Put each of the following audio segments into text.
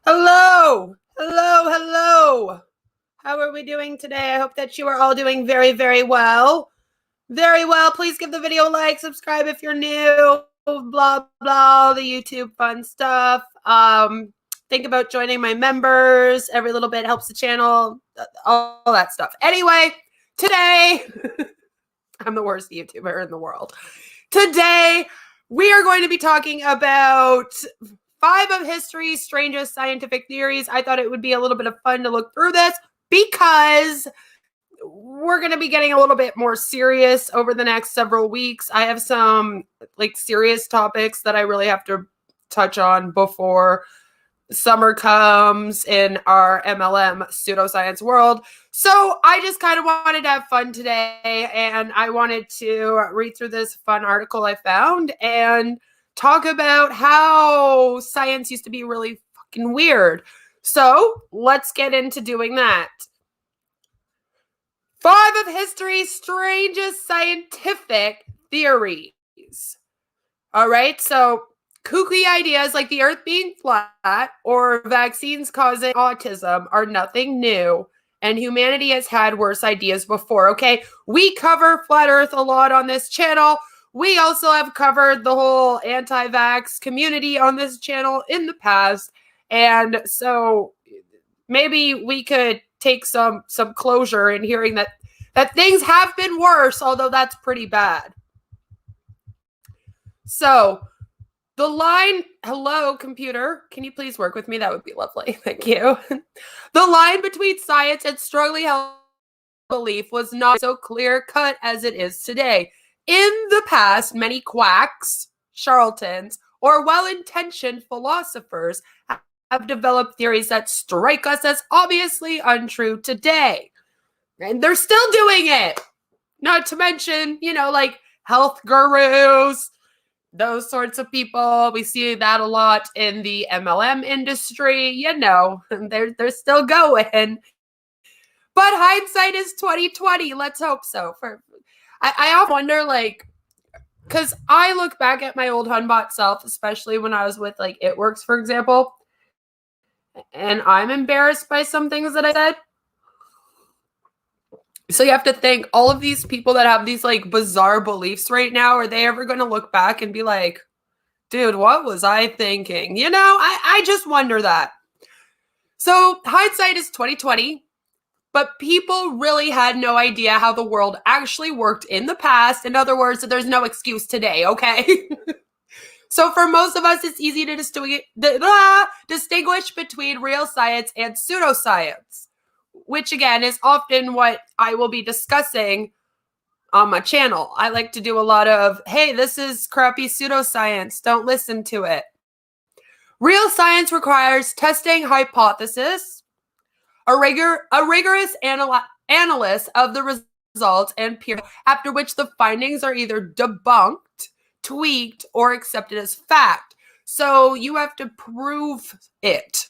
Hello, hello, hello. How are we doing today? I hope that you are all doing very, very well. Very well. Please give the video a like, subscribe if you're new, blah, blah, the YouTube fun stuff. Think about joining my members. Every little bit helps the channel, all that stuff. Anyway, today, I'm the worst YouTuber in the world. Today, we are going to be talking about 5 of history's strangest scientific theories. I thought it would be a little bit of fun to look through this because we're going to be getting a little bit more serious over the next several weeks. I have some serious topics that I really have to touch on before summer comes in our MLM pseudoscience world. So I just kind of wanted to have fun today, and I wanted to read through this fun article I found and talk about how science used to be really fucking weird. So let's get into doing that. 5 of history's strangest scientific theories. All right, so kooky ideas like the earth being flat or vaccines causing autism are nothing new, and humanity has had worse ideas before, okay? We cover flat earth a lot on this channel. We also have covered the whole anti-vax community on this channel in the past, and so maybe we could take some closure in hearing that things have been worse, although that's pretty bad. So the line, hello, computer, can you please work with me? That would be lovely. Thank you. The line between science and strongly held belief was not so clear-cut as it is today. In the past, many quacks, charlatans, or well-intentioned philosophers have developed theories that strike us as obviously untrue today. And they're still doing it. Not to mention, like health gurus, those sorts of people. We see that a lot in the MLM industry. They're still going. But hindsight is 2020. Let's hope so. I often wonder, because I look back at my old Hunbot self, especially when I was with, It Works, for example, and I'm embarrassed by some things that I said. So you have to think, all of these people that have these, bizarre beliefs right now, are they ever going to look back and be like, dude, what was I thinking? I just wonder that. So hindsight is 2020. But people really had no idea how the world actually worked in the past. In other words, there's no excuse today, okay? So for most of us, it's easy to distinguish between real science and pseudoscience, which again is often what I will be discussing on my channel. I like to do a lot of, hey, this is crappy pseudoscience. Don't listen to it. Real science requires testing hypothesis, a rigorous analysis of the results and peer, after which the findings are either debunked, tweaked, or accepted as fact. So you have to prove it.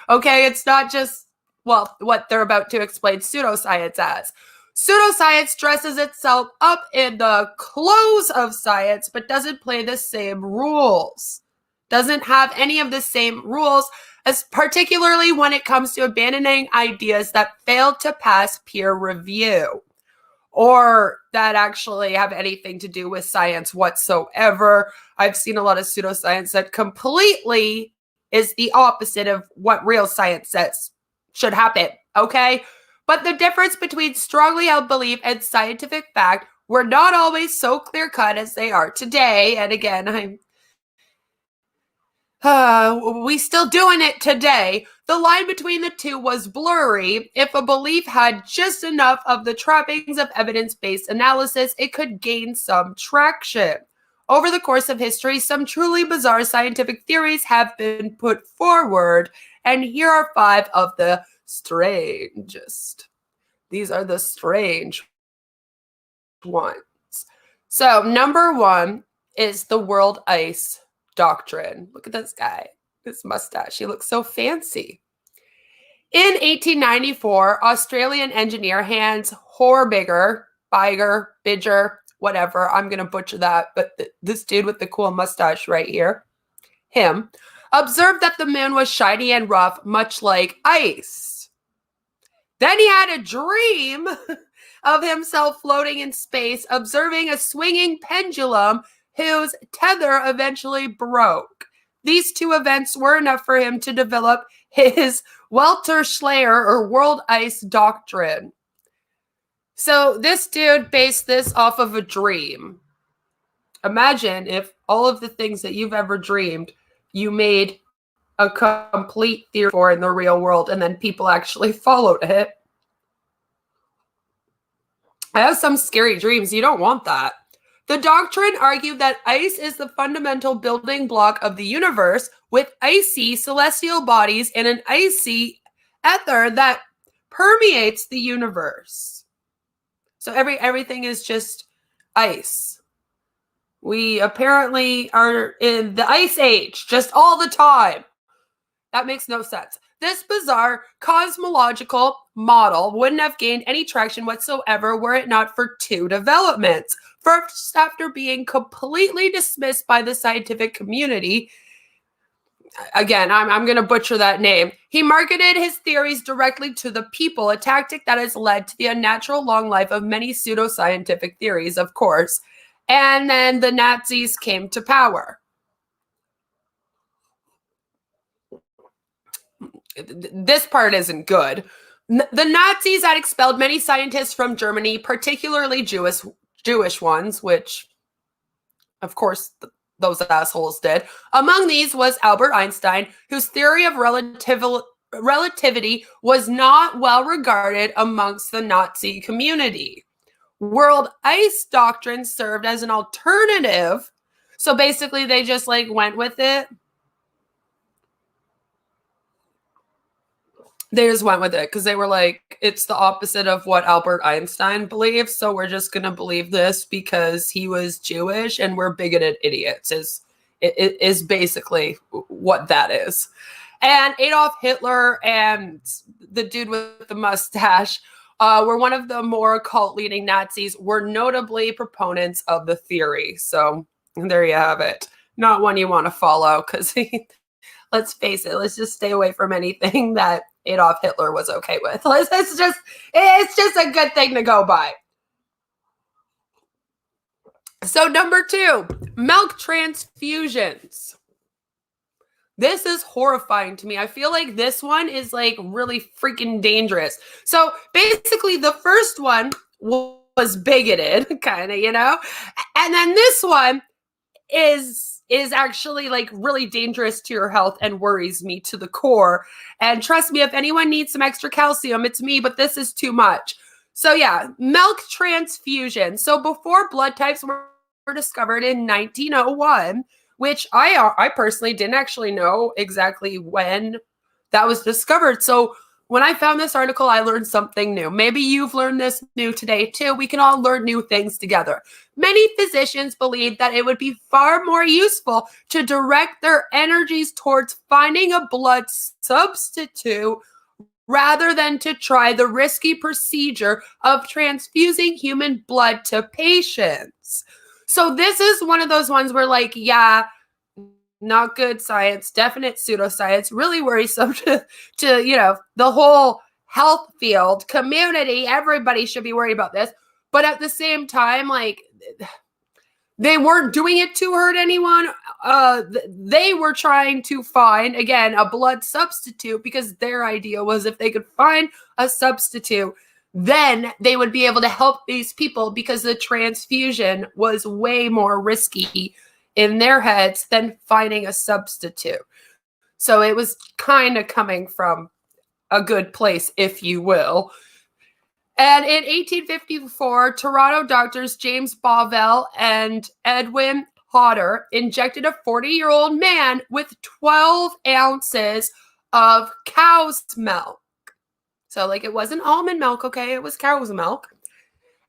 Okay, it's not just, well, what they're about to explain pseudoscience as. Pseudoscience dresses itself up in the clothes of science, but doesn't play the same rules. Doesn't have any of the same rules, as particularly when it comes to abandoning ideas that fail to pass peer review or that actually have anything to do with science whatsoever. I've seen a lot of pseudoscience that completely is the opposite of what real science says should happen, okay? But the difference between strongly held belief and scientific fact were not always so clear-cut as they are today. And again, we still doing it today. The line between the two was blurry. If a belief had just enough of the trappings of evidence-based analysis, it could gain some traction. Over the course of history, some truly bizarre scientific theories have been put forward, and here are 5 of the strangest. These are the strange ones. So, number 1 is the world ice doctrine. Look at this guy, this mustache. He looks so fancy. In 1894, Australian engineer Hans Horbiger, Bidger, whatever, I'm going to butcher that, but this dude with the cool mustache right here, him, observed that the moon was shiny and rough, much like ice. Then he had a dream of himself floating in space, observing a swinging pendulum whose tether eventually broke. These 2 events were enough for him to develop his Welterschleier or world ice doctrine. So this dude based this off of a dream. Imagine if all of the things that you've ever dreamed, you made a complete theory for in the real world, and then people actually followed it. I have some scary dreams. You don't want that. The doctrine argued that ice is the fundamental building block of the universe, with icy celestial bodies and an icy ether that permeates the universe. So everything is just ice. We apparently are in the ice age just all the time. That makes no sense. This bizarre cosmological model wouldn't have gained any traction whatsoever were it not for 2 developments. First, after being completely dismissed by the scientific community, again, I'm going to butcher that name, he marketed his theories directly to the people, a tactic that has led to the unnatural long life of many pseudoscientific theories, of course. And then the Nazis came to power. This part isn't good. The Nazis had expelled many scientists from Germany, particularly Jewish ones, which, of course, those assholes did. Among these was Albert Einstein, whose theory of relativity was not well regarded amongst the Nazi community. World ice doctrine served as an alternative. So basically, they just went with it. They just went with it because they were like, it's the opposite of what Albert Einstein believed. So we're just going to believe this because he was Jewish and we're bigoted idiots is basically what that is. And Adolf Hitler and the dude with the mustache were one of the more cult-leading Nazis, were notably proponents of the theory. So there you have it. Not one you want to follow because let's face it, let's just stay away from anything that Adolf Hitler was okay with. It's just a good thing to go by. So number 2, milk transfusions. This is horrifying to me. I feel like this one is really freaking dangerous. So basically the first one was bigoted, kind of, and then this one is actually really dangerous to your health and worries me to the core. And trust me, if anyone needs some extra calcium, it's me, but this is too much. So yeah, milk transfusion. So before blood types were discovered in 1901, which I personally didn't actually know exactly when that was discovered. So when I found this article, I learned something new. Maybe you've learned this new today too. We can all learn new things together. Many physicians believed that it would be far more useful to direct their energies towards finding a blood substitute rather than to try the risky procedure of transfusing human blood to patients. So this is one of those ones where, like, yeah, not good science, definite pseudoscience, really worrisome to the whole health field, community. Everybody should be worried about this. But at the same time, like, they weren't doing it to hurt anyone. They were trying to find, again, a blood substitute, because their idea was if they could find a substitute, then they would be able to help these people, because the transfusion was way more risky in their heads than finding a substitute. So it was kind of coming from a good place, if you will. And in 1854, Toronto doctors James Bovell and Edwin Hodder injected a 40-year-old man with 12 ounces of cow's milk. So, like, it wasn't almond milk, okay? It was cow's milk.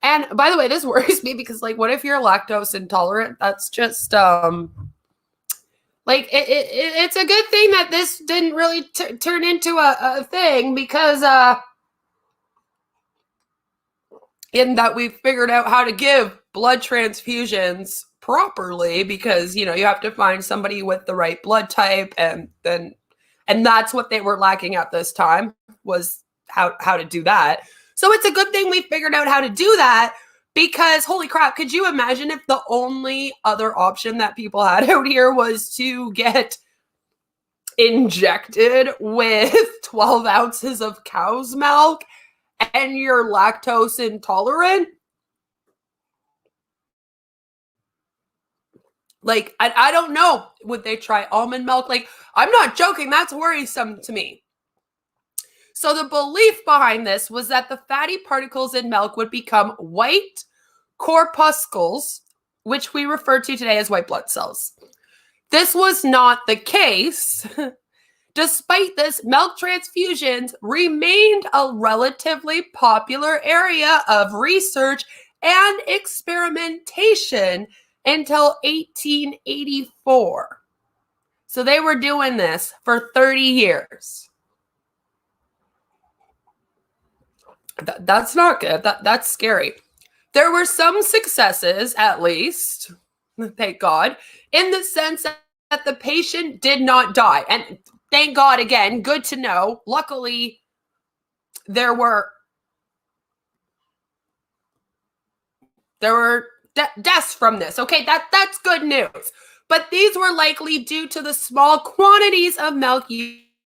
And by the way, this worries me because, like, what if you're lactose intolerant? That's just, like, it's a good thing that this didn't really turn into a thing, because, in that we figured out how to give blood transfusions properly, because, you have to find somebody with the right blood type, and that's what they were lacking at this time, was how to do that. So it's a good thing we figured out how to do that, because holy crap, could you imagine if the only other option that people had out here was to get injected with 12 ounces of cow's milk and you're lactose intolerant? Like, I don't know. Would they try almond milk? Like, I'm not joking. That's worrisome to me. So the belief behind this was that the fatty particles in milk would become white corpuscles, which we refer to today as white blood cells. This was not the case. Despite this, milk transfusions remained a relatively popular area of research and experimentation until 1884. So they were doing this for 30 years. That's not good. That's scary. There were some successes, at least, thank God, in the sense that the patient did not die. And thank God, again, good to know. Luckily, there were deaths from this. Okay, that's good news. But these were likely due to the small quantities of milk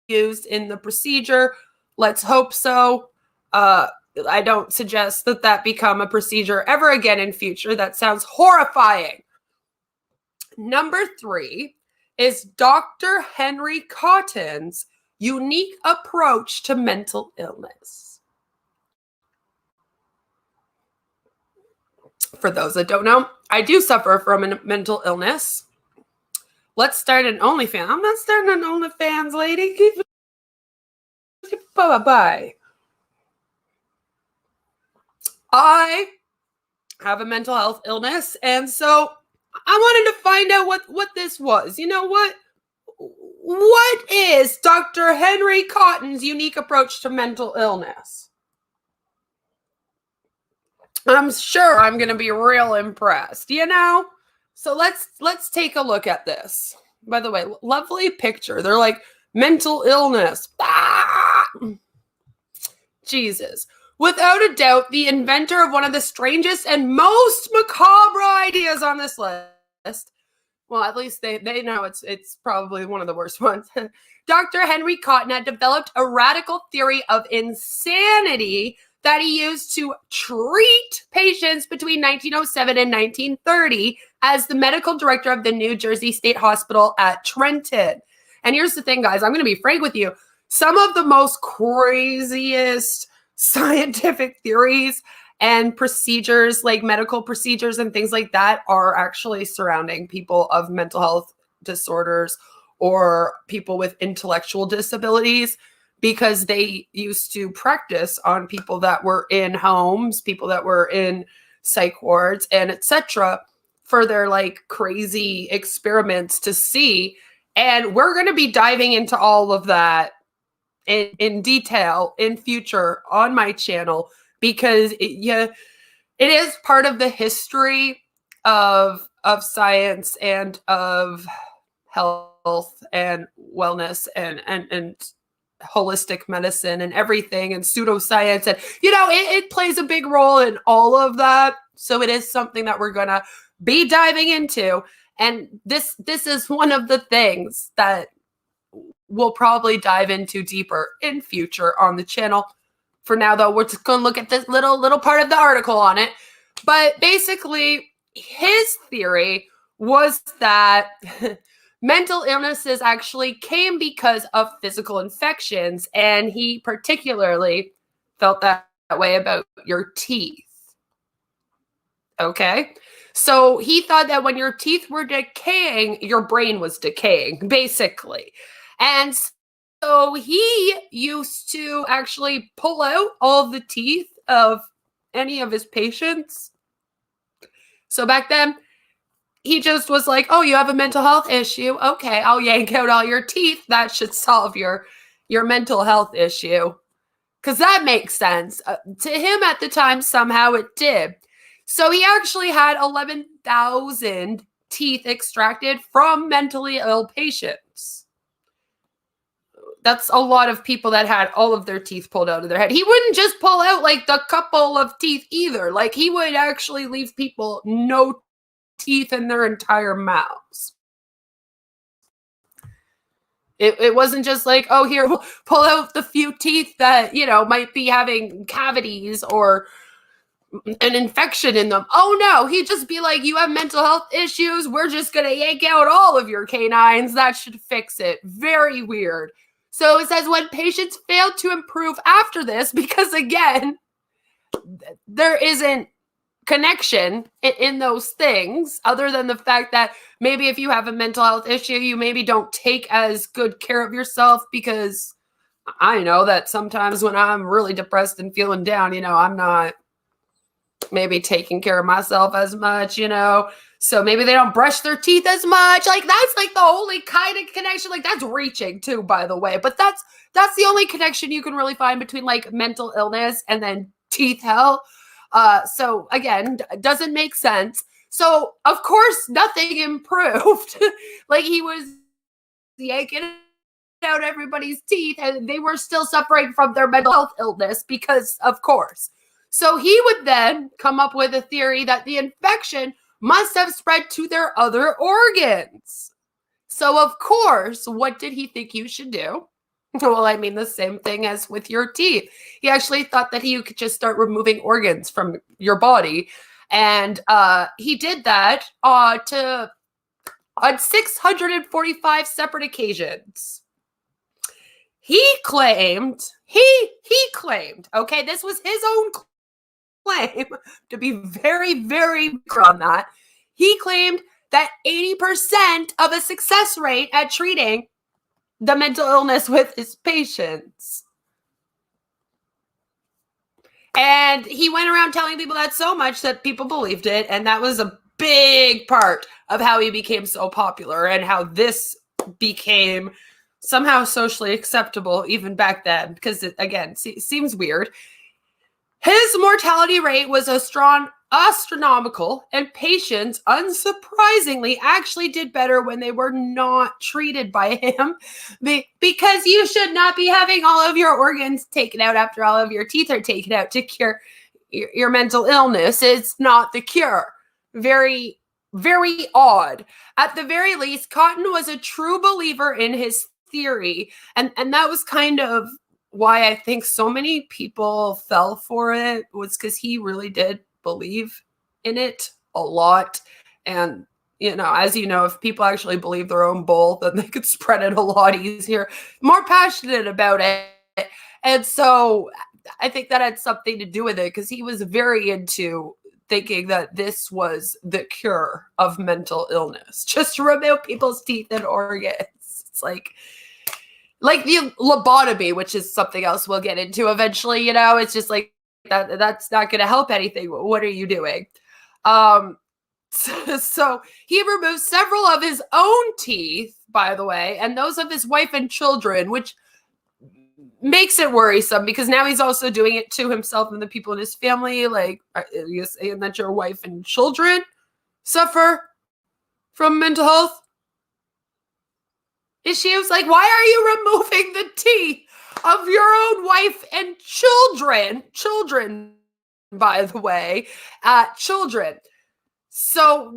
used in the procedure. Let's hope so. I don't suggest that become a procedure ever again in future. That sounds horrifying. Number 3 is Dr. Henry Cotton's unique approach to mental illness. For those that don't know, I do suffer from a mental illness. Let's start an OnlyFans. I'm not starting an OnlyFans, lady. Bye-bye. I have a mental health illness, and so I wanted to find out what this was. You know what? What is Dr. Henry Cotton's unique approach to mental illness? I'm sure I'm going to be real impressed, So let's take a look at this. By the way, lovely picture. They're like, mental illness. Ah! Jesus. Without a doubt, the inventor of one of the strangest and most macabre ideas on this list. Well, at least they know it's probably one of the worst ones. Dr. Henry Cotton had developed a radical theory of insanity that he used to treat patients between 1907 and 1930 as the medical director of the New Jersey State Hospital at Trenton. And here's the thing, guys. I'm going to be frank with you. Some of the most craziest scientific theories and procedures, like medical procedures and things like that, are actually surrounding people of mental health disorders or people with intellectual disabilities, because they used to practice on people that were in homes, people that were in psych wards, and etc., for their like crazy experiments to see. And we're going to be diving into all of that in detail in future on my channel, because it is part of the history of science and of health and wellness and holistic medicine and everything, and pseudoscience, and it plays a big role in all of that. So it is something that we're gonna be diving into, and this is one of the things that we'll probably dive into deeper in future on the channel. For now, though, we're just gonna look at this little part of the article on it. But basically, his theory was that mental illnesses actually came because of physical infections, and he particularly felt that way about your teeth. Okay? So he thought that when your teeth were decaying, your brain was decaying, basically. And so he used to actually pull out all the teeth of any of his patients. So back then, he just was like, oh, you have a mental health issue? Okay, I'll yank out all your teeth. That should solve your mental health issue. Because that makes sense. To him at the time, somehow it did. So he actually had 11,000 teeth extracted from mentally ill patients. That's a lot of people that had all of their teeth pulled out of their head. He wouldn't just pull out like the couple of teeth either. Like, he would actually leave people no teeth in their entire mouths. It wasn't just like, oh, here, pull out the few teeth that, might be having cavities or an infection in them. Oh no, he'd just be like, you have mental health issues, we're just gonna yank out all of your canines. That should fix it. Very weird. So it says, when patients failed to improve after this, because again, there isn't connection in those things, other than the fact that maybe if you have a mental health issue, you maybe don't take as good care of yourself, because I know that sometimes when I'm really depressed and feeling down, I'm not maybe taking care of myself as much, so maybe they don't brush their teeth as much. Like, that's like the only kind of connection. Like, that's reaching too, by the way, but that's the only connection you can really find between like mental illness and then teeth health. So again, doesn't make sense. So of course nothing improved. Like, he was yanking out everybody's teeth and they were still suffering from their mental health illness, because of course. So he would then come up with a theory that the infection must have spread to their other organs. So of course, what did he think you should do? Well, I mean, the same thing as with your teeth. He actually thought that you could just start removing organs from your body. And he did that on 645 separate occasions. He claimed, okay, this was his own claim, to be very, very clear on that. He claimed that 80% of a success rate at treating the mental illness with his patients. And he went around telling people that so much that people believed it. And that was a big part of how he became so popular, and how this became somehow socially acceptable even back then, because it, again, seems weird. His mortality rate was astronomical, and patients, unsurprisingly, actually did better when they were not treated by him, because you should not be having all of your organs taken out after all of your teeth are taken out to cure your mental illness. It's not the cure. Very, very odd. At the very least, Cotton was a true believer in his theory, and that was kind of why I think so many people fell for it, was because he really did believe in it a lot. And, as you know, if people actually believe their own bull, then they could spread it a lot easier, more passionate about it. And so I think that had something to do with it because he was very into thinking that this was the cure of mental illness, just to remove people's teeth and organs. It's like the lobotomy, which is something else we'll get into eventually. You know, it's just like that's not going to help anything. What are you doing? So he removed several of his own teeth, by the way, and those of his wife and children, which makes it worrisome because now he's also doing it to himself and the people in his family. Like, you're saying that your wife and children suffer from mental health issues? Like, why are you removing the teeth of your own wife and children? Children, by the way, children. So,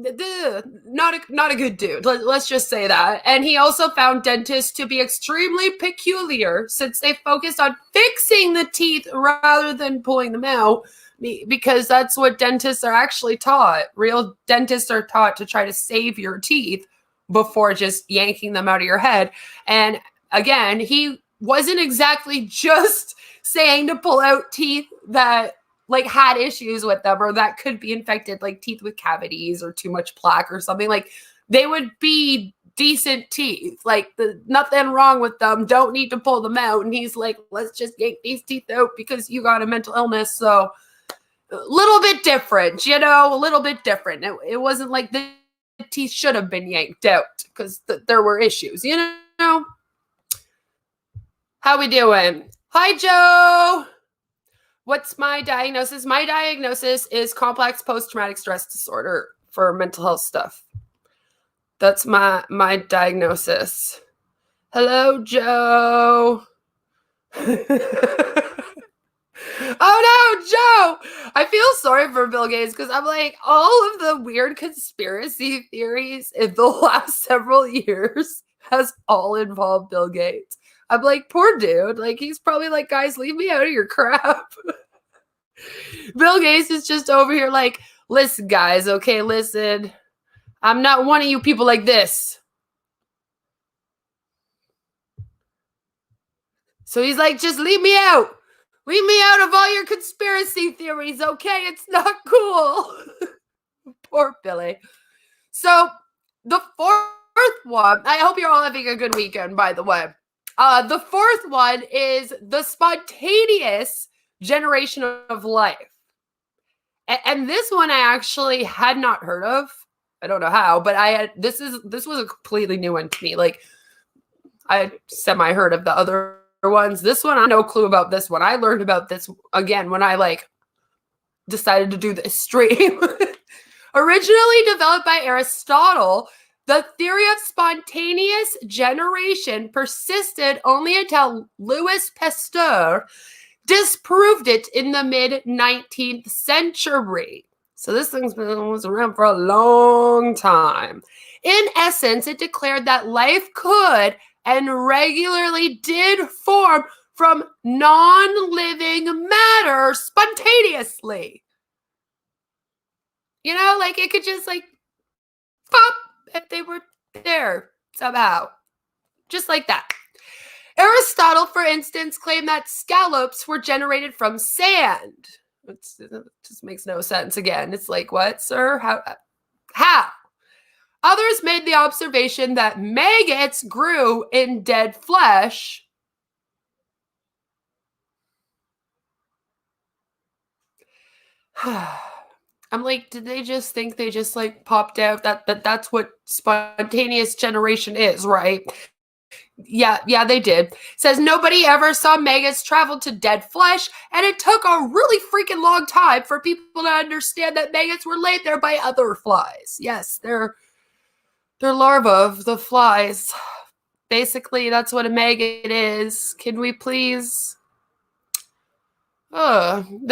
not a good dude. Let's just say that. And he also found dentists to be extremely peculiar since they focused on fixing the teeth rather than pulling them out, because that's what dentists are actually taught. Real dentists are taught to try to save your teeth before just yanking them out of your head. And again, he wasn't exactly just saying to pull out teeth that like had issues with them or that could be infected, like teeth with cavities or too much plaque or something. Like, they would be decent teeth, like nothing wrong with them, don't need to pull them out. And he's like, let's just yank these teeth out because you got a mental illness. So a little bit different, you know, a little bit different. It wasn't like the teeth should have been yanked out because there were issues, you know. How we doing? Hi, Joe. What's my diagnosis? My diagnosis is complex post-traumatic stress disorder for mental health stuff. That's my diagnosis. Hello, Joe. Oh no, Joe! I feel sorry for Bill Gates because I'm like, all of the weird conspiracy theories in the last several years has all involved Bill Gates. I'm like, poor dude. Like, he's probably like, guys, leave me out of your crap. Bill Gates is just over here like, listen, guys, okay, listen. I'm not one of you people like this. So he's like, just leave me out. Leave me out of all your conspiracy theories, okay? It's not cool. Poor Billy. So the fourth one, I hope you're all having a good weekend, by the way. The fourth one is the spontaneous generation of life. And this one I actually had not heard of. I don't know how, but this was a completely new one to me. Like, I had semi heard of the other ones. This one, I had no clue about this one. I learned about this again when I like decided to do this stream. Originally developed by Aristotle, the theory of spontaneous generation persisted only until Louis Pasteur disproved it in the mid-19th century. So this thing was around for a long time. In essence, it declared that life could and regularly did form from non-living matter spontaneously. You know, like it could just like pop if they were there somehow. Just like that. Aristotle, for instance, claimed that scallops were generated from sand. It just makes no sense again. It's like, what, sir? How? Others made the observation that maggots grew in dead flesh. I'm like, did they just think they just like popped out? That's what spontaneous generation is, right? Yeah, they did. Says nobody ever saw maggots travel to dead flesh, and it took a really freaking long time for people to understand that maggots were laid there by other flies. Yes, they're larvae of the flies. Basically, that's what a maggot is. Can we please? The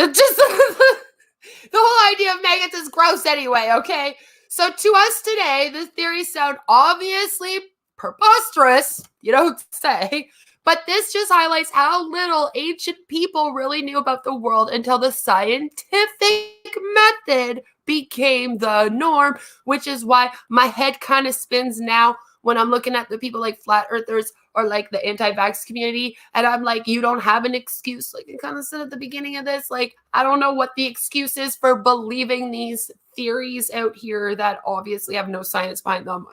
whole idea of maggots is gross anyway, okay? So to us today, the theories sound obviously preposterous, you don't say, but this just highlights how little ancient people really knew about the world until the scientific method became the norm, which is why my head kind of spins now when I'm looking at the people like flat earthers or like the anti-vax community, and I'm like, you don't have an excuse. Like I kind of said at the beginning of this, like, I don't know what the excuse is for believing these theories out here that obviously have no science behind them.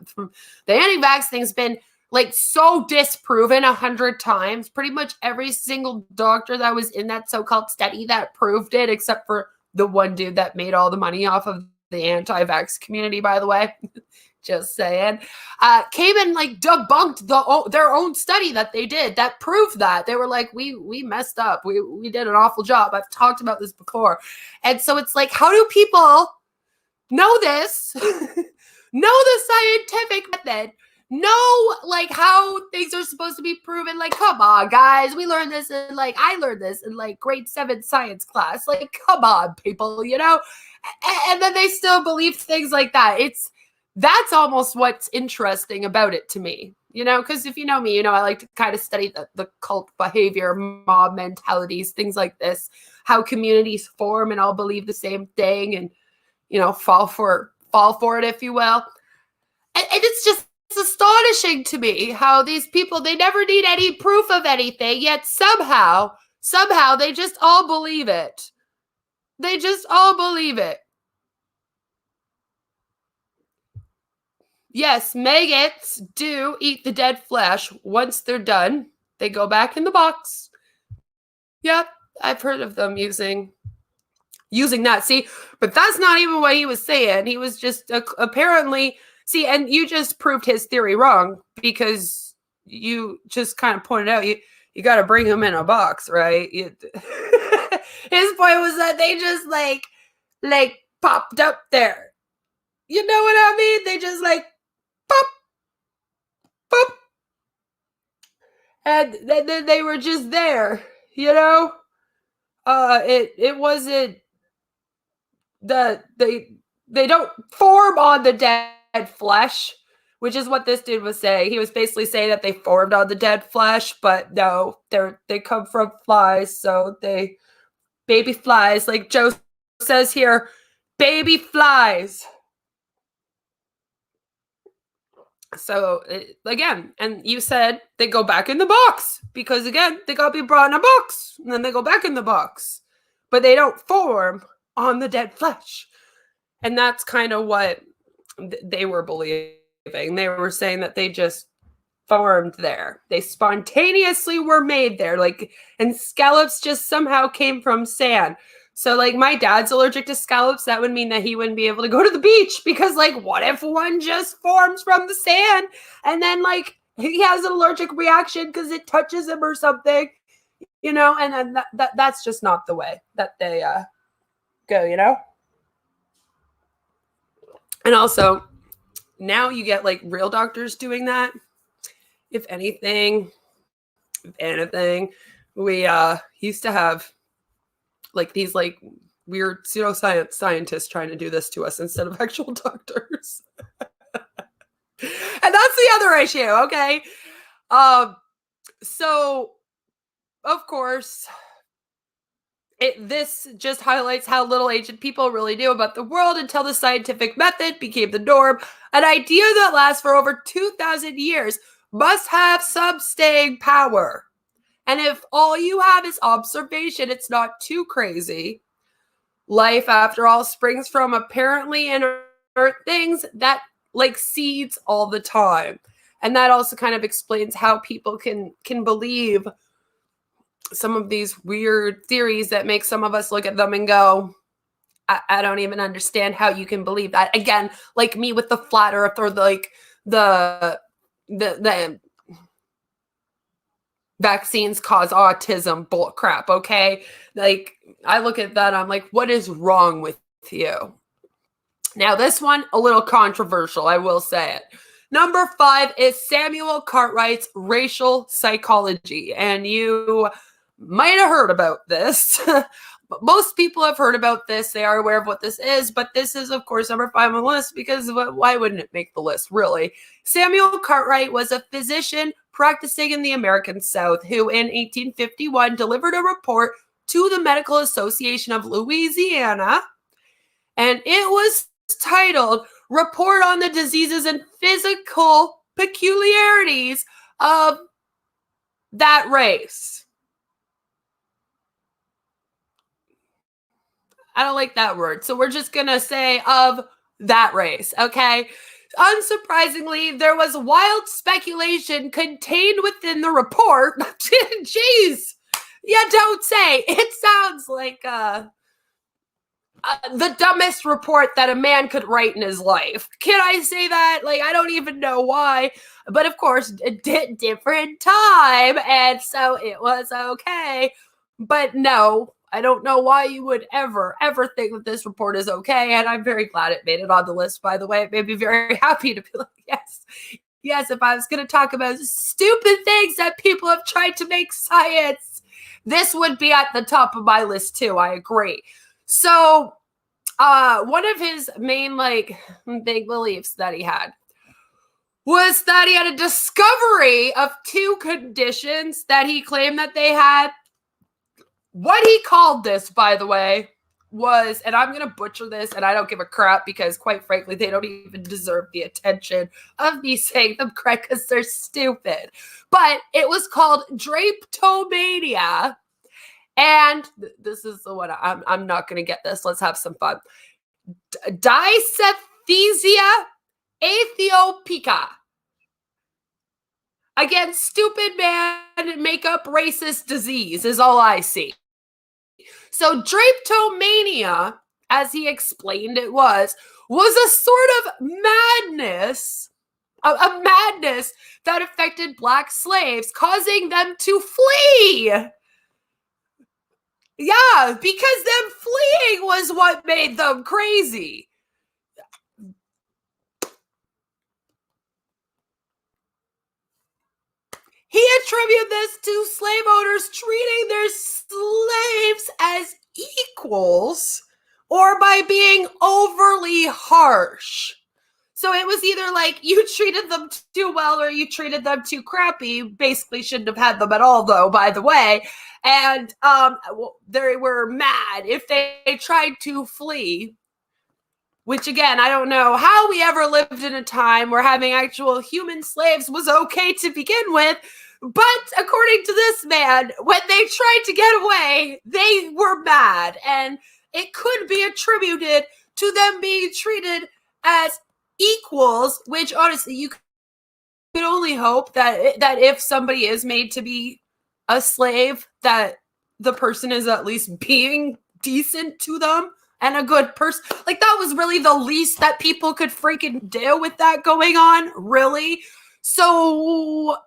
The anti-vax thing's been like so disproven 100 times. Pretty much every single doctor that was in that so-called study that proved it, except for the one dude that made all the money off of the anti-vax community, by the way, just saying, came and like debunked their own study that they did that proved that. They were like, we messed up. We did an awful job. I've talked about this before. And so it's like, how do people know this, know the scientific method, know like how things are supposed to be proven? Like, come on, guys, we learned this in like, I learned this in like grade 7 science class. Like, come on, people, you know? And then they still believe things like that. That's almost what's interesting about it to me, you know, because if you know me, you know, I like to kind of study the cult behavior, mob mentalities, things like this, how communities form and all believe the same thing and, you know, fall for it, if you will. And it's just astonishing to me how these people, they never need any proof of anything, yet somehow they just all believe it. They just all believe it. Yes, maggots do eat the dead flesh. Once they're done, they go back in the box. Yep, I've heard of them using that. See, but that's not even what he was saying. He was just apparently, see, and you just proved his theory wrong because you just kind of pointed out you got to bring him in a box, right? His point was that they just like popped up there. You know what I mean? They just like pop, pop, and then they were just there. You know, it wasn't they don't form on the dead flesh, which is what this dude was saying. He was basically saying that they formed on the dead flesh, but no, they come from flies, so they baby flies, like Joe says here, baby flies. So again, and you said they go back in the box because again, they got to be brought in a box and then they go back in the box, but they don't form on the dead flesh. And that's kind of what they were believing. They were saying that they just formed there. They spontaneously were made there. Like, and scallops just somehow came from sand. So like my dad's allergic to scallops. That would mean that he wouldn't be able to go to the beach because like, what if one just forms from the sand and then like he has an allergic reaction because it touches him or something, you know? And then that's just not the way that they go, you know? And also now you get like real doctors doing that. If anything, we used to have like these like weird pseudoscience scientists trying to do this to us instead of actual doctors. And that's the other issue, okay? So of course, this just highlights how little ancient people really knew about the world until the scientific method became the norm. An idea that lasts for over 2,000 years must have some staying power. And if all you have is observation, it's not too crazy. Life, after all, springs from apparently inert things that like seeds all the time. And that also kind of explains how people can believe some of these weird theories that make some of us look at them and go, I don't even understand how you can believe that. Again, like me with the flat earth or like the vaccines cause autism bull crap, okay? Like, I look at that, I'm like, what is wrong with you? Now, this one, a little controversial, I will say it. Number 5 is Samuel Cartwright's racial psychology. And you might have heard about this. Most people have heard about this. They are aware of what this is. But this is, of course, number 5 on the list because why wouldn't it make the list, really? Samuel Cartwright was a physician practicing in the American South who in 1851 delivered a report to the Medical Association of Louisiana. And it was titled Report on the Diseases and Physical peculiarities of that race. I don't like that word. So we're just going to say of that race, okay? Unsurprisingly, there was wild speculation contained within the report. Jeez. Yeah, don't say. It sounds like the dumbest report that a man could write in his life. Can I say that? Like, I don't even know why. But of course, different time. And so it was okay. But no, I don't know why you would ever think that this report is okay. And I'm very glad it made it on the list, by the way. It made me very happy to be like, yes, if I was going to talk about stupid things that people have tried to make science, this would be at the top of my list too. I agree. So, one of his main, like, big beliefs that he had was that he had a discovery of two conditions that he claimed that they had. What he called this, by the way, was, and I'm going to butcher this, and I don't give a crap because, quite frankly, they don't even deserve the attention of me saying them correct because they're stupid. But it was called drapetomania. And this is the one I'm not going to get this. Let's have some fun. Disesthesia aethiopica. Again, stupid man makeup racist disease is all I see. So drapetomania, as he explained it was a sort of madness, a madness that affected Black slaves, causing them to flee. Yeah, because them fleeing was what made them crazy. He attributed this to slave owners treating their slaves as equals or by being overly harsh. So it was either like you treated them too well or you treated them too crappy. Basically shouldn't have had them at all, though, by the way. And they were mad if they tried to flee. Which, again, I don't know how we ever lived in a time where having actual human slaves was okay to begin with. But according to this man, when they tried to get away, they were mad. And it could be attributed to them being treated as equals, which honestly, you could only hope that if somebody is made to be a slave, that the person is at least being decent to them and a good person. Like, that was really the least that people could freaking do with that going on, really. So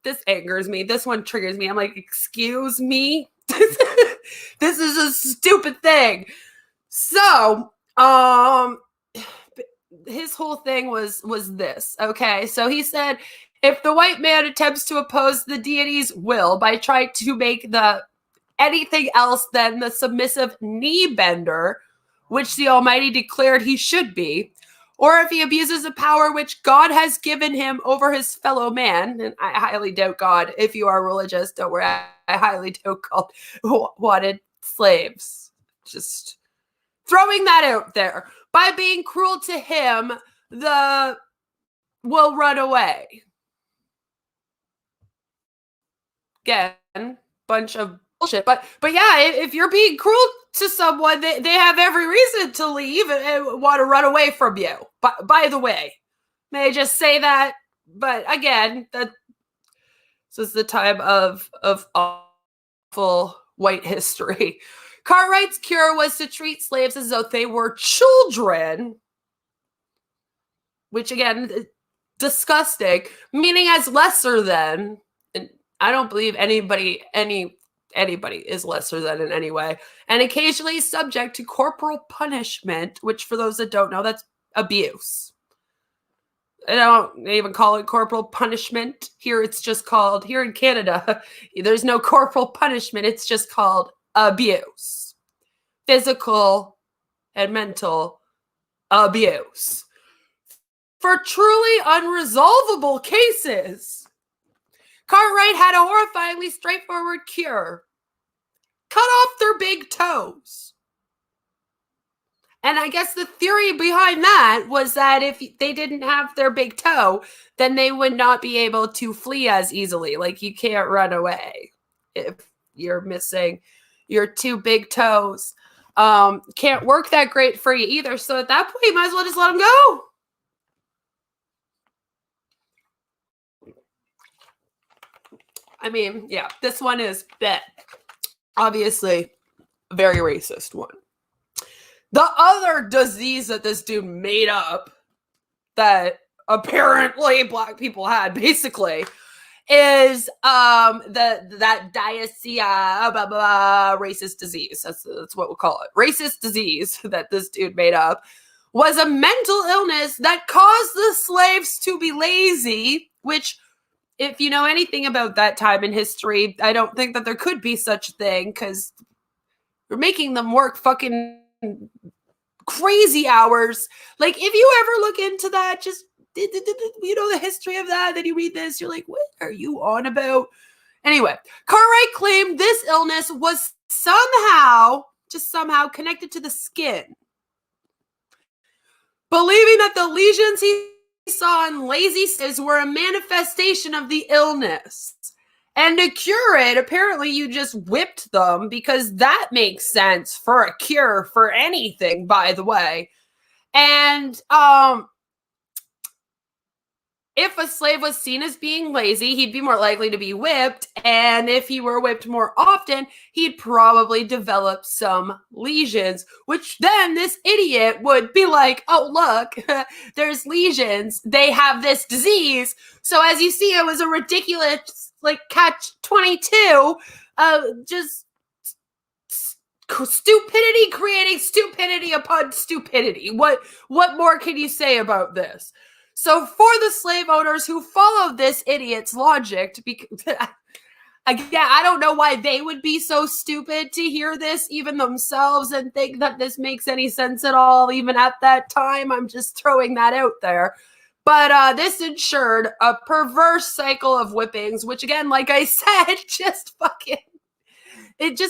this angers me. This one triggers me. I'm like, excuse me? This is a stupid thing. So, his whole thing was this, okay? So he said, if the white man attempts to oppose the deity's will by trying to make the anything else than the submissive knee bender, which the Almighty declared he should be, or if he abuses the power which God has given him over his fellow man, and I highly doubt God, if you are religious, don't worry, I highly doubt God wanted slaves. Just throwing that out there. By being cruel to him, the will run away. Again, bunch of bullshit. But yeah, if you're being cruel to someone, they have every reason to leave and want to run away from you. But by the way, may I just say that? But again, this is the time of awful white history. Cartwright's cure was to treat slaves as though they were children, which again, disgusting, meaning as lesser than. And I don't believe anybody is lesser than in any way, and occasionally subject to corporal punishment, which for those that don't know, that's abuse. I don't even call it corporal punishment. Here it's just called, here in Canada, there's no corporal punishment. It's just called abuse. Physical and mental abuse. For truly unresolvable cases, Cartwright had a horrifyingly straightforward cure. Cut off their big toes. And I guess the theory behind that was that if they didn't have their big toe, then they would not be able to flee as easily. Like, you can't run away if you're missing your two big toes. Can't work that great for you either. So at that point, you might as well just let them go. I mean, yeah, this one is obviously a very racist one. The other disease that this dude made up that apparently black people had, basically, is that diasia, blah, blah, racist disease. That's what we'll call it. Racist disease that this dude made up was a mental illness that caused the slaves to be lazy, which, if you know anything about that time in history, I don't think that there could be such a thing, because you're making them work fucking crazy hours. Like, if you ever look into that, just, you know, the history of that, then you read this, you're like, what are you on about? Anyway, Cartwright claimed this illness was somehow connected to the skin, believing that the lesions he saw in lazy slaves were a manifestation of the illness. And to cure it, apparently you just whipped them, because that makes sense for a cure for anything, by the way. And if a slave was seen as being lazy, he'd be more likely to be whipped. And if he were whipped more often, he'd probably develop some lesions, which then this idiot would be like, oh, look, there's lesions. They have this disease. So as you see, it was a ridiculous, like, catch-22, just stupidity creating stupidity upon stupidity. What more can you say about this? So for the slave owners who followed this idiot's logic, again, I don't know why they would be so stupid to hear this even themselves and think that this makes any sense at all, even at that time. I'm just throwing that out there. But this ensured a perverse cycle of whippings, which, again, like I said, it just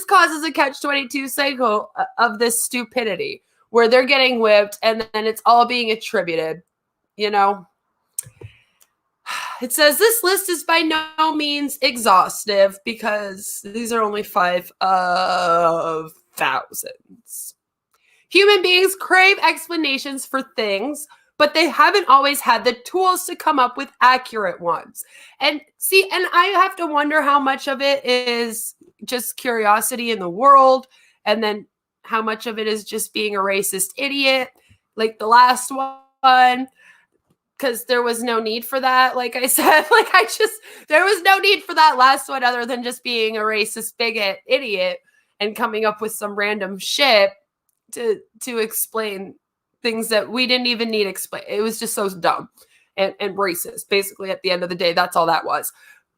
causes a catch-22 cycle of this stupidity, where they're getting whipped and then it's all being attributed. You know, it says this list is by no means exhaustive, because these are only 5 of thousands. Human beings crave explanations for things, but they haven't always had the tools to come up with accurate ones. And see, and I have to wonder how much of it is just curiosity in the world, and then how much of it is just being a racist idiot, like the last one. Because there was no need for that. Like I said, there was no need for that last one, other than just being a racist bigot idiot and coming up with some random shit to explain things that we didn't even need explain. It was just so dumb and racist. Basically, at the end of the day, that's all that was.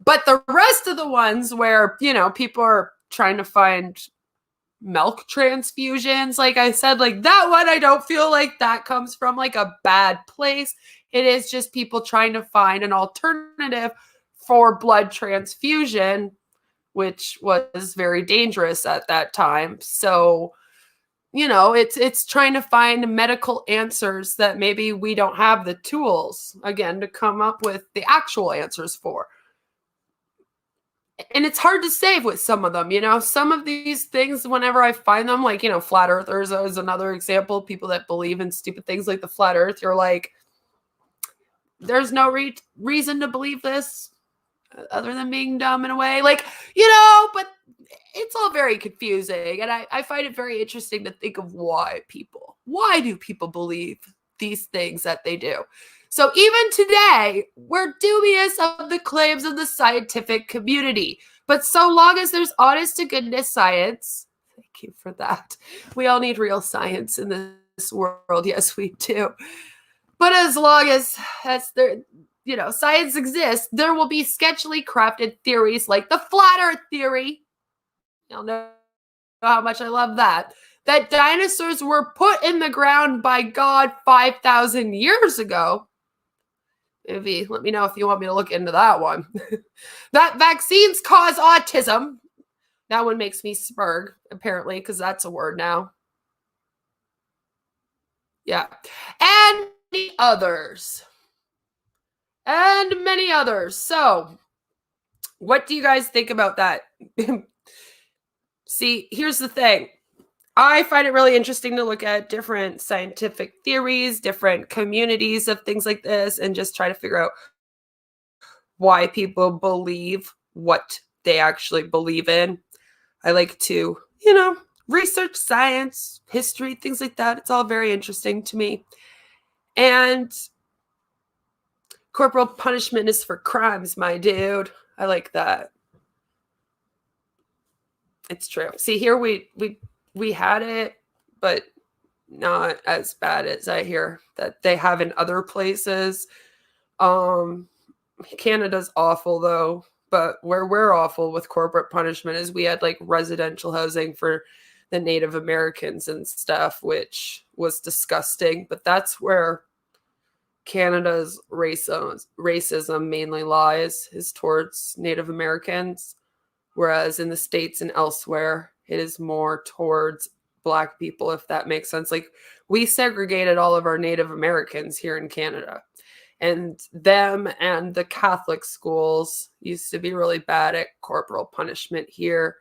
But the rest of the ones where, you know, people are trying to find milk transfusions, like I said, like that one, I don't feel like that comes from like a bad place. It is just people trying to find an alternative for blood transfusion, which was very dangerous at that time. So, you know, it's trying to find medical answers that maybe we don't have the tools, again, to come up with the actual answers for. And it's hard to save with some of them, you know, some of these things, whenever I find them, like, you know, flat earthers is another example. People that believe in stupid things like the flat earth, you're like, there's no reason to believe this other than being dumb in a way, like, you know, but it's all very confusing. And I find it very interesting to think of why do people believe these things that they do. So even today, we're dubious of the claims of the scientific community. But so long as there's honest to goodness science, thank you for that. We all need real science in this world. Yes, we do. But as long as there, you know, science exists, there will be sketchily crafted theories like the flat earth theory. You'll know how much I love that dinosaurs were put in the ground by God 5,000 years ago. Maybe let me know if you want me to look into that one. That vaccines cause autism. That one makes me spurg, apparently, because that's a word now. Yeah. And many others. And many others. So, what do you guys think about that? See, here's the thing. I find it really interesting to look at different scientific theories, different communities of things like this, and just try to figure out why people believe what they actually believe in. I like to, research science, history, things like that. It's all very interesting to me. And corporal punishment is for crimes, my dude. I like that. It's true. See, here we had it, but not as bad as I hear that they have in other places. Canada's awful though, but where we're awful with corporate punishment is we had like residential housing for the Native Americans and stuff, which was disgusting. But that's where Canada's racism mainly lies, is towards Native Americans, whereas in the States and elsewhere, it is more towards Black people, if that makes sense. Like, we segregated all of our Native Americans here in Canada, and them and the Catholic schools used to be really bad at corporal punishment here.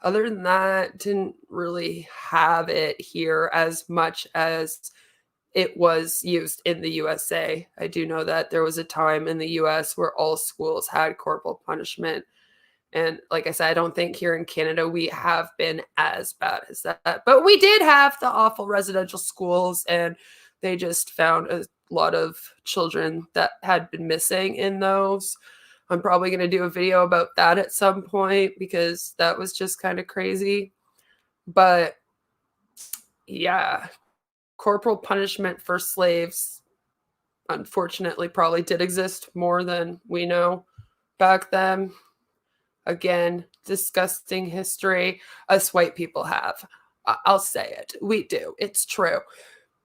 Other than that, didn't really have it here as much as it was used in the USA. I do know that there was a time in the US where all schools had corporal punishment. And like I said, I don't think here in Canada we have been as bad as that. But we did have the awful residential schools, and they just found a lot of children that had been missing in those. I'm probably going to do a video about that at some point because that was just kind of crazy. But yeah, corporal punishment for slaves, unfortunately, probably did exist more than we know back then. Again, disgusting history us white people have. I'll say it. We do. It's true.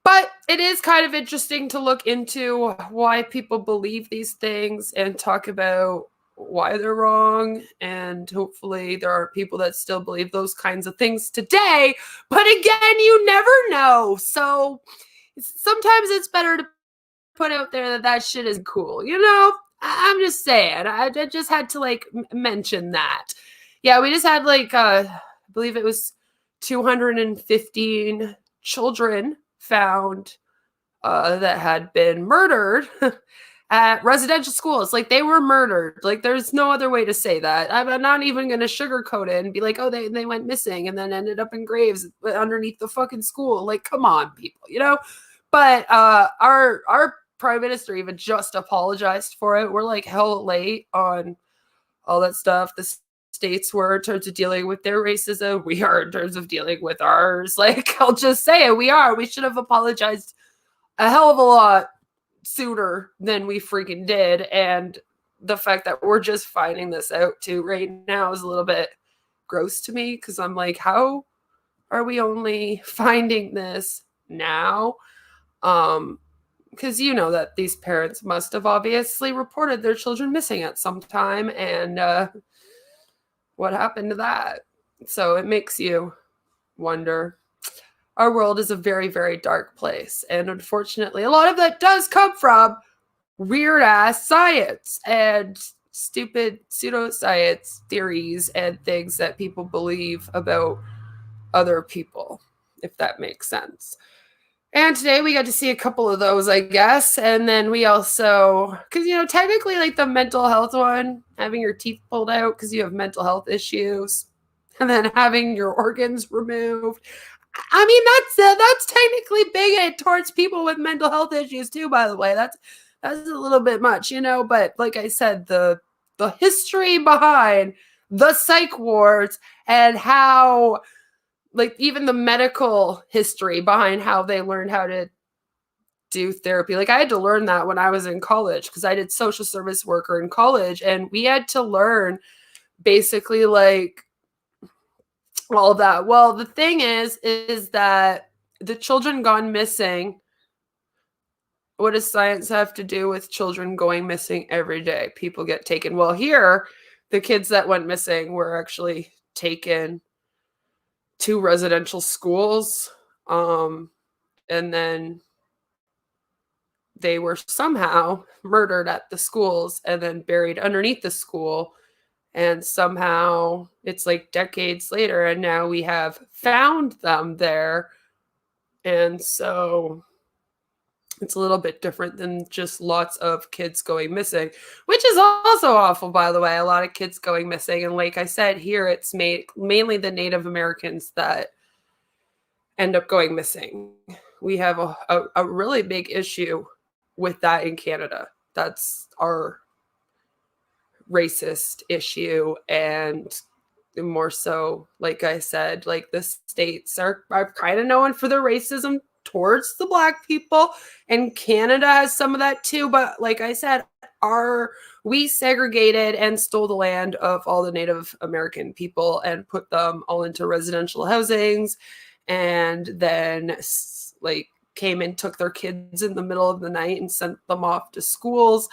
But it is kind of interesting to look into why people believe these things and talk about why they're wrong. And hopefully there are people that still believe those kinds of things today. But again, you never know. So sometimes it's better to put out there that that shit is cool, I'm just saying. I just had to like mention that. Yeah, we just had like I believe it was 215 children found that had been murdered at residential schools. Like, they were murdered. Like, there's no other way to say that. I'm not even going to sugarcoat it and be like, oh, they went missing and then ended up in graves underneath the fucking school. Like, come on, people, But our prime minister even just apologized for it. We're like hell late on all that stuff. The states were in terms of dealing with their racism. We are in terms of dealing with ours. Like, I'll just say it. We are. We should have apologized a hell of a lot sooner than we freaking did. And the fact that we're just finding this out too right now is a little bit gross to me, because I'm like, how are we only finding this now? Because that these parents must have obviously reported their children missing at some time, and what happened to that? So it makes you wonder. Our world is a very, very dark place, and unfortunately, a lot of that does come from weird-ass science and stupid pseudoscience theories and things that people believe about other people, if that makes sense. And today we got to see a couple of those, I guess. And then we also, because, technically, like the mental health one, having your teeth pulled out because you have mental health issues, and then having your organs removed. I mean, that's technically bigoted towards people with mental health issues too, by the way. That's a little bit much, But like I said, the history behind the psych wards and how, like, even the medical history behind how they learned how to do therapy. Like, I had to learn that when I was in college because I did social service worker in college, and we had to learn basically like all of that. Well, the thing is that the children gone missing, what does science have to do with children going missing every day? People get taken. Well, here, the kids that went missing were actually taken to residential schools. And then they were somehow murdered at the schools and then buried underneath the school. And somehow it's like decades later, and now we have found them there. And so it's a little bit different than just lots of kids going missing, which is also awful, by the way. A lot of kids going missing. And like I said, here it's mainly the Native Americans that end up going missing. We have a really big issue with that in Canada. That's our racist issue. And more so, like I said, like the states are kind of known for their racism towards the Black people, and Canada has some of that too. But like I said, we segregated and stole the land of all the Native American people and put them all into residential housings, and then like came and took their kids in the middle of the night and sent them off to schools.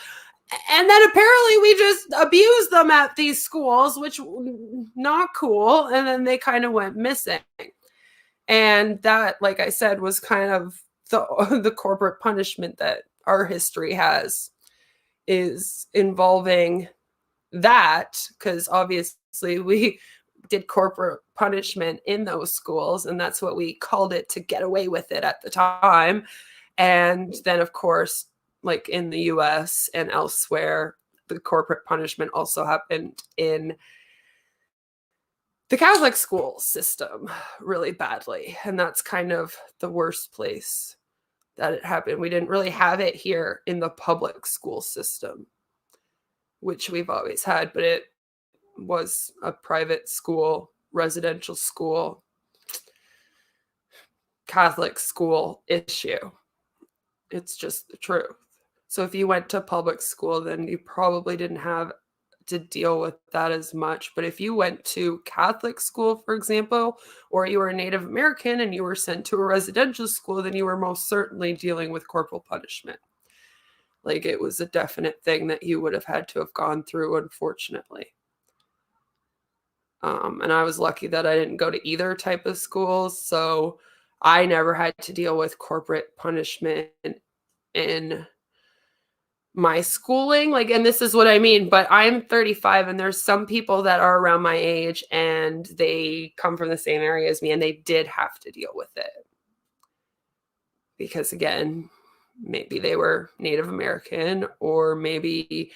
And then apparently we just abused them at these schools, which not cool. And then they kind of went missing. And that, like I said, was kind of the corporate punishment that our history has, is involving that, because obviously we did corporate punishment in those schools, and that's what we called it to get away with it at the time. And then, of course, like in the US and elsewhere, the corporate punishment also happened in the Catholic school system really badly. And that's kind of the worst place that it happened. We didn't really have it here in the public school system, which we've always had, but it was a private school, residential school, Catholic school issue. It's just the truth. So if you went to public school, then you probably didn't have to deal with that as much. But if you went to Catholic school, for example, or you were a Native American and you were sent to a residential school, then you were most certainly dealing with corporal punishment. Like, it was a definite thing that you would have had to have gone through, unfortunately. And I was lucky that I didn't go to either type of schools, so I never had to deal with corporate punishment in my schooling. Like, and this is what I mean, but I'm 35 and there's some people that are around my age and they come from the same area as me, and they did have to deal with it. Because again, maybe they were Native American, or maybe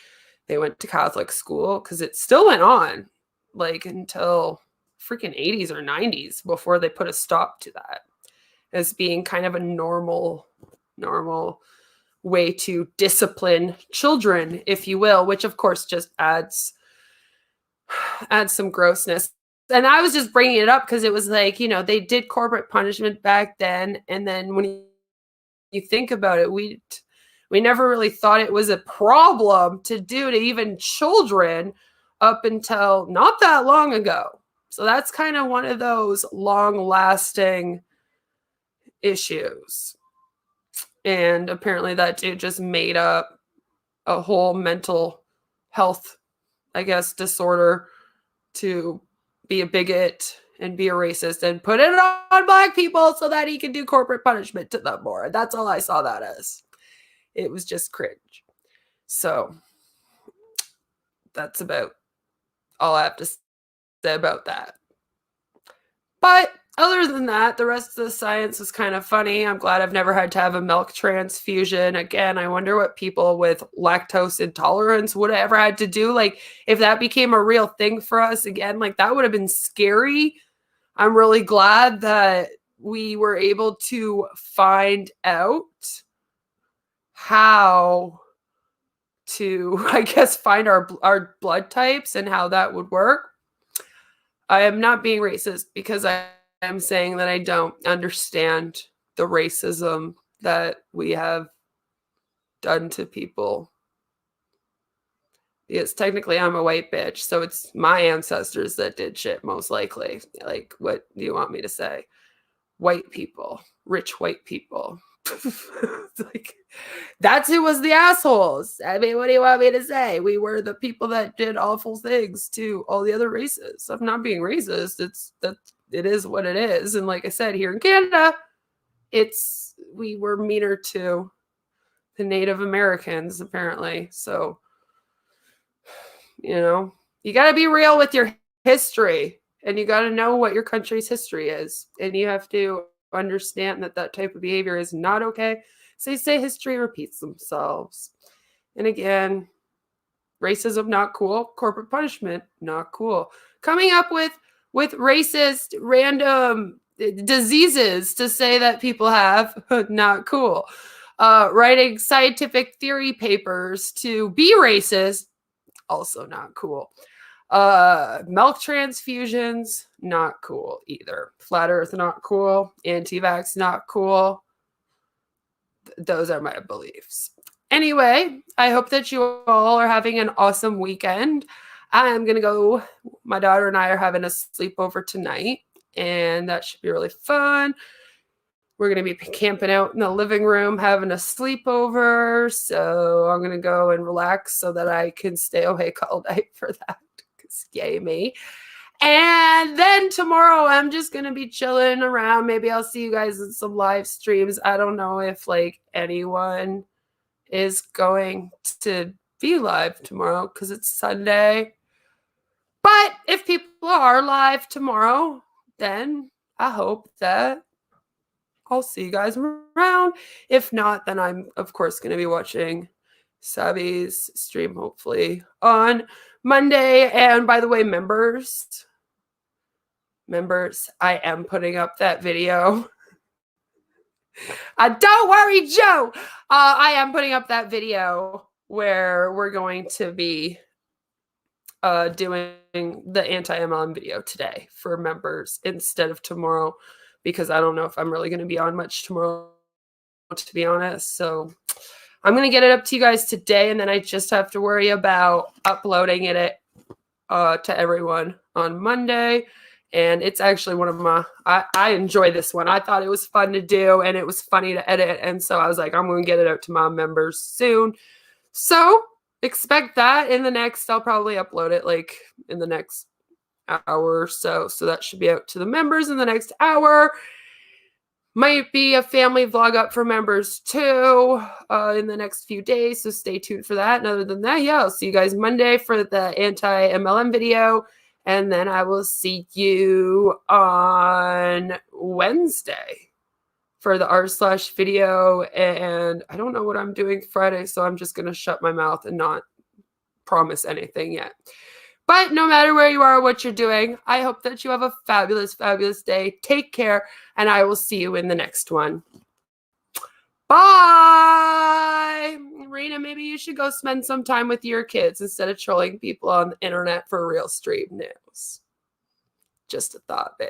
they went to Catholic school, because it still went on like until freaking 80s or 90s before they put a stop to that as being kind of a normal way to discipline children, if you will, which of course just adds some grossness. And I was just bringing it up because it was like, they did corporate punishment back then. And then when you think about it, we never really thought it was a problem to do to even children up until not that long ago. So that's kind of one of those long-lasting issues. And apparently that dude just made up a whole mental health, I guess, disorder to be a bigot and be a racist and put it on Black people so that he can do corporate punishment to them more. That's all I saw that as. It was just cringe. So that's about all I have to say about that. But other than that, the rest of the science was kind of funny. I'm glad I've never had to have a milk transfusion. Again, I wonder what people with lactose intolerance would have ever had to do. Like, if that became a real thing for us again, like, that would have been scary. I'm really glad that we were able to find out how to, I guess, find our blood types and how that would work. I am not being racist, because I am saying that I don't understand the racism that we have done to people. Because technically I'm a white bitch, so it's my ancestors that did shit, most likely. Like, what do you want me to say? White people, rich white people. Like, that's who was the assholes. I mean, what do you want me to say? We were the people that did awful things to all the other races. I'm not being racist. It is what it is. And like I said, here in Canada, we were meaner to the Native Americans, apparently. So, you know, you got to be real with your history, and you got to know what your country's history is. And you have to understand that that type of behavior is not okay. So they say history repeats themselves. And again, racism, not cool. Corporate punishment, not cool. Coming up with racist random diseases to say that people have, not cool. Writing scientific theory papers to be racist, also not cool. Milk transfusions, not cool either. Flat Earth, not cool. Anti-vax, not cool. Those are my beliefs. Anyway, I hope that you all are having an awesome weekend. I'm going to go, my daughter and I are having a sleepover tonight, and that should be really fun. We're going to be camping out in the living room, having a sleepover. So I'm going to go and relax so that I can stay awake all night for that. Because yay me. And then tomorrow I'm just going to be chilling around. Maybe I'll see you guys in some live streams. I don't know if like anyone is going to be live tomorrow because it's Sunday. But if people are live tomorrow, then I hope that I'll see you guys around. If not, then I'm, of course, going to be watching Savvy's stream, hopefully, on Monday. And by the way, members, I am putting up that video. Don't worry, Joe. I am putting up that video where we're going to be doing the anti-MLM video today for members instead of tomorrow, because I don't know if I'm really going to be on much tomorrow, to be honest. So I'm going to get it up to you guys today, and then I just have to worry about uploading it to everyone on Monday. And it's actually one of my, I enjoy this one. I thought it was fun to do, and it was funny to edit. And so I was like, I'm going to get it out to my members soon. So expect that in the next, I'll probably upload it like in the next hour or so. So that should be out to the members in the next hour. Might be a family vlog up for members too in the next few days. So stay tuned for that. And other than that, yeah, I'll see you guys Monday for the anti-MLM video. And then I will see you on Wednesday for the r/ video. And I don't know what I'm doing Friday, so I'm just going to shut my mouth and not promise anything yet. But no matter where you are or what you're doing, I hope that you have a fabulous, fabulous day. Take care, and I will see you in the next one. Bye! Rena, maybe you should go spend some time with your kids instead of trolling people on the internet for real stream news. Just a thought, babe.